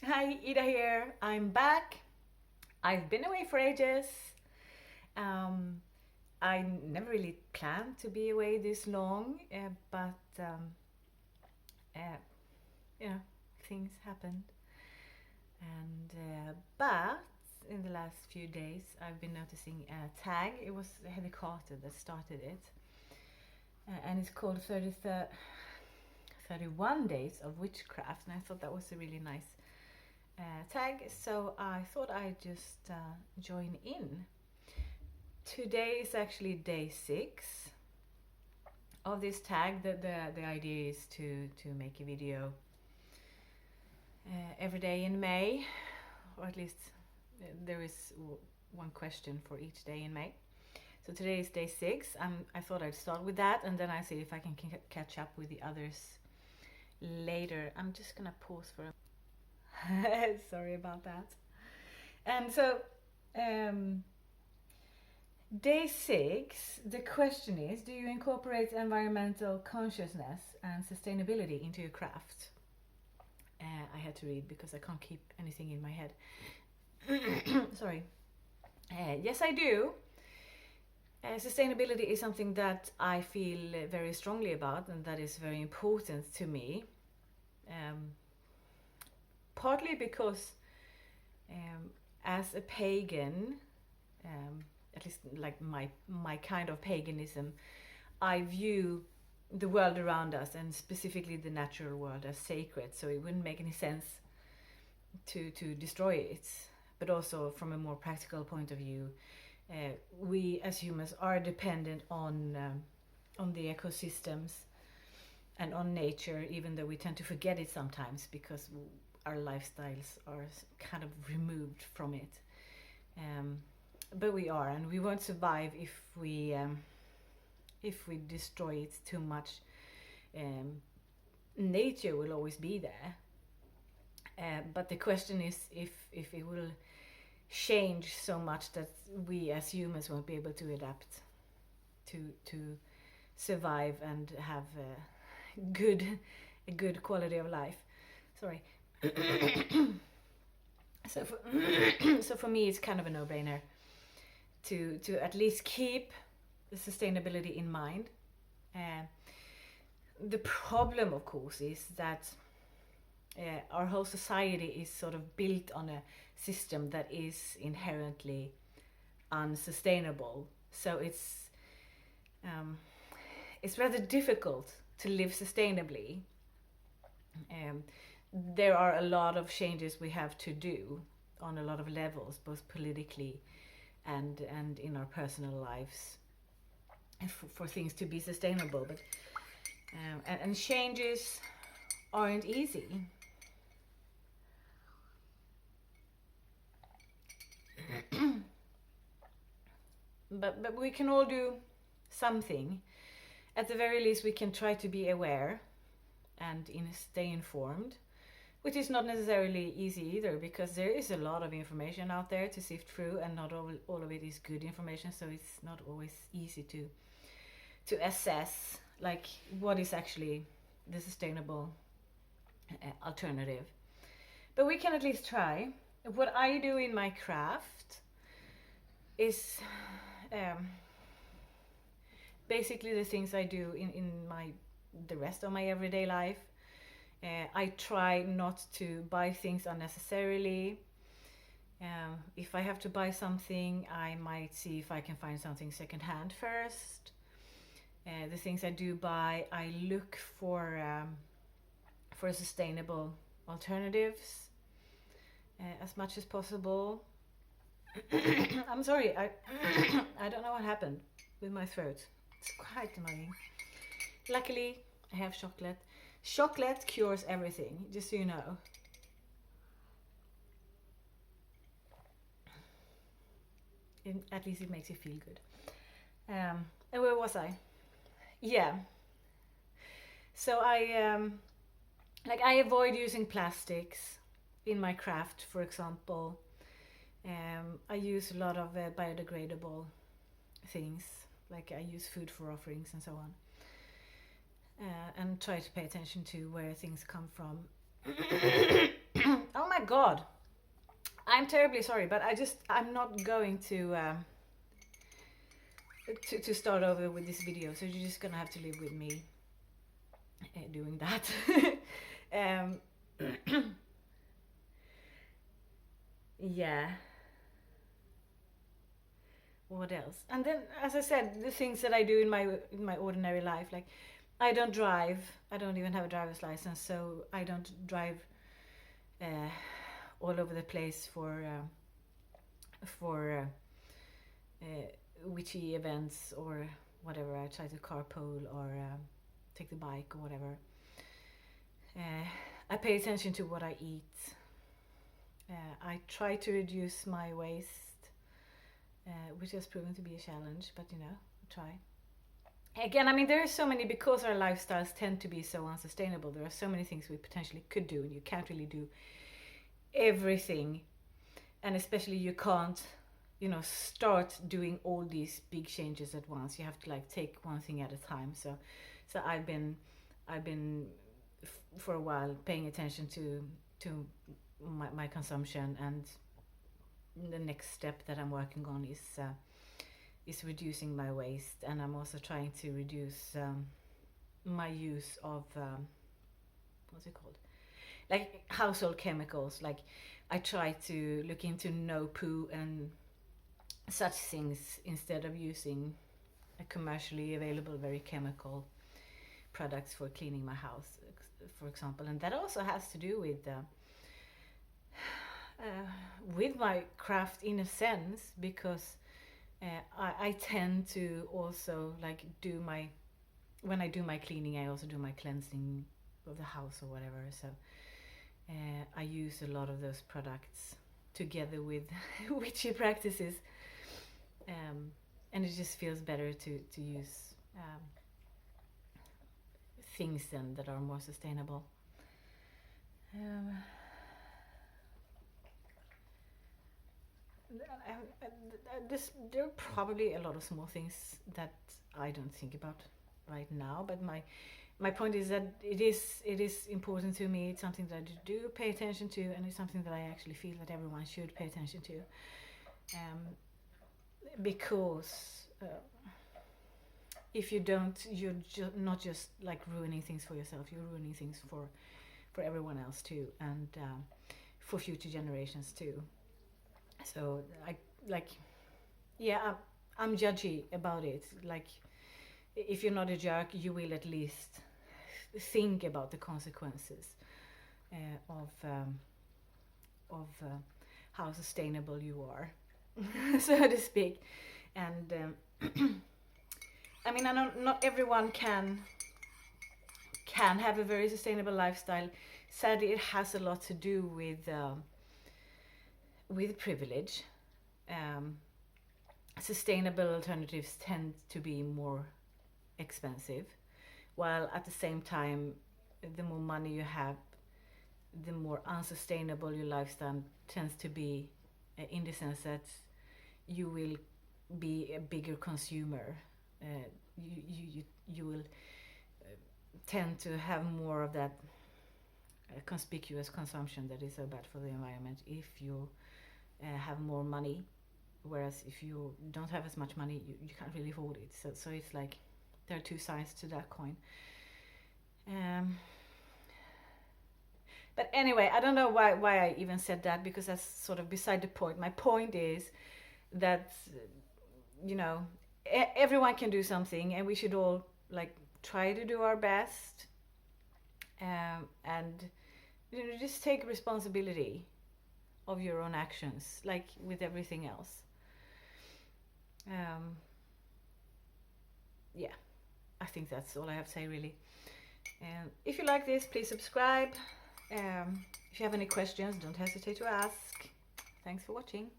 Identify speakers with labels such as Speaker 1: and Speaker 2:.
Speaker 1: Hi, Ida here. I'm back. I've been away for ages. Um, I never really planned to be away this long, but uh, you know, things happened. But in the last few days, I've been noticing a tag. It was Heather Carter that started it, and it's called 31 Days of Witchcraft. And I thought that was a really nice tag, so I thought I'd just join in. Today is actually day 6 of this tag. The idea is to make a video every day in May, or at least there is one question for each day in May. So today is day 6. I thought I'd start with that, and then I see if I can catch up with the others later. I'm just gonna pause for a sorry about that. And so day 6, the question is, do you incorporate environmental consciousness and sustainability into your craft? I had to read because I can't keep anything in my head. Sorry. Yes, I do. Sustainability is something that I feel very strongly about, and that is very important to me. Partly because as a pagan, at least like my kind of paganism, I view the world around us, and specifically the natural world, as sacred. So it wouldn't make any sense to destroy it. But also from a more practical point of view, we as humans are dependent on the ecosystems and on nature, even though we tend to forget it sometimes because our lifestyles are kind of removed from it. But we are, and we won't survive if we destroy it too much. Nature will always be there, but the question is if it will change so much that we as humans won't be able to adapt to survive and have a good quality of life. Sorry. So for me, it's kind of a no-brainer to at least keep the sustainability in mind. The problem, of course, is that our whole society is sort of built on a system that is inherently unsustainable. So it's rather difficult to live sustainably. There are a lot of changes we have to do on a lot of levels, both politically and in our personal lives, for things to be sustainable. But and changes aren't easy. But we can all do something. At the very least, we can try to be aware and stay informed, which is not necessarily easy either, because there is a lot of information out there to sift through, and not all of it is good information. So it's not always easy to assess like what is actually the sustainable alternative. But we can at least try. What I do in my craft is basically the things I do in the rest of my everyday life. I try not to buy things unnecessarily. If I have to buy something, I might see if I can find something secondhand first. The things I do buy, I look for sustainable alternatives as much as possible. I'm sorry, I don't know what happened with my throat. It's quite annoying. Luckily, I have chocolate. Chocolate cures everything, just so you know. At least it makes you feel good. And where was I? Yeah. So I avoid using plastics in my craft, for example. I use a lot of biodegradable things, like I use food for offerings and so on. And try to pay attention to where things come from. Oh my god, I'm terribly sorry, but I'm not going to start over with this video, so you're just gonna have to live with me doing that. um, yeah. What else? And then, as I said, the things that I do in my ordinary life, like I don't drive. I don't even have a driver's license, so I don't drive all over the place for witchy events or whatever. I try to carpool or take the bike or whatever. I pay attention to what I eat. I try to reduce my waste, which has proven to be a challenge, but you know, try. Again, I mean, there are so many, because our lifestyles tend to be so unsustainable, there are so many things we potentially could do, and you can't really do everything. And especially you can't, you know, start doing all these big changes at once. You have to like take one thing at a time. So I've been for a while paying attention to my consumption, and the next step that I'm working on is reducing my waste, and I'm also trying to reduce my use of what's it called, like household chemicals. Like I try to look into no poo and such things instead of using a commercially available very chemical products for cleaning my house, for example. And that also has to do with my craft in a sense, because I tend to also like when I do my cleaning, I also do my cleansing of the house or whatever. So I use a lot of those products together with witchy practices, and it just feels better to use things then that are more sustainable. There are probably a lot of small things that I don't think about right now, but my point is that it is important to me. It's something that I do pay attention to, and it's something that I actually feel that everyone should pay attention to, because if you don't, you're not just like ruining things for yourself, you're ruining things for everyone else too, and for future generations too. So I'm judgy about it. Like, if you're not a jerk, you will at least think about the consequences of how sustainable you are, so to speak. And I mean, I know not everyone can have a very sustainable lifestyle. Sadly, it has a lot to do with privilege. Sustainable alternatives tend to be more expensive, while at the same time, the more money you have, the more unsustainable your lifestyle tends to be, in the sense that you will be a bigger consumer. You will tend to have more of that conspicuous consumption that is so bad for the environment if you have more money, whereas if you don't have as much money, you can't really afford it. So it's like there are two sides to that coin. But anyway, I don't know why I even said that, because that's sort of beside the point. My point is that, you know, everyone can do something, and we should all like try to do our best, and you know, just take responsibility of your own actions, like with everything else. Yeah, I think that's all I have to say, really. If you like this, please subscribe. If you have any questions, don't hesitate to ask. Thanks for watching.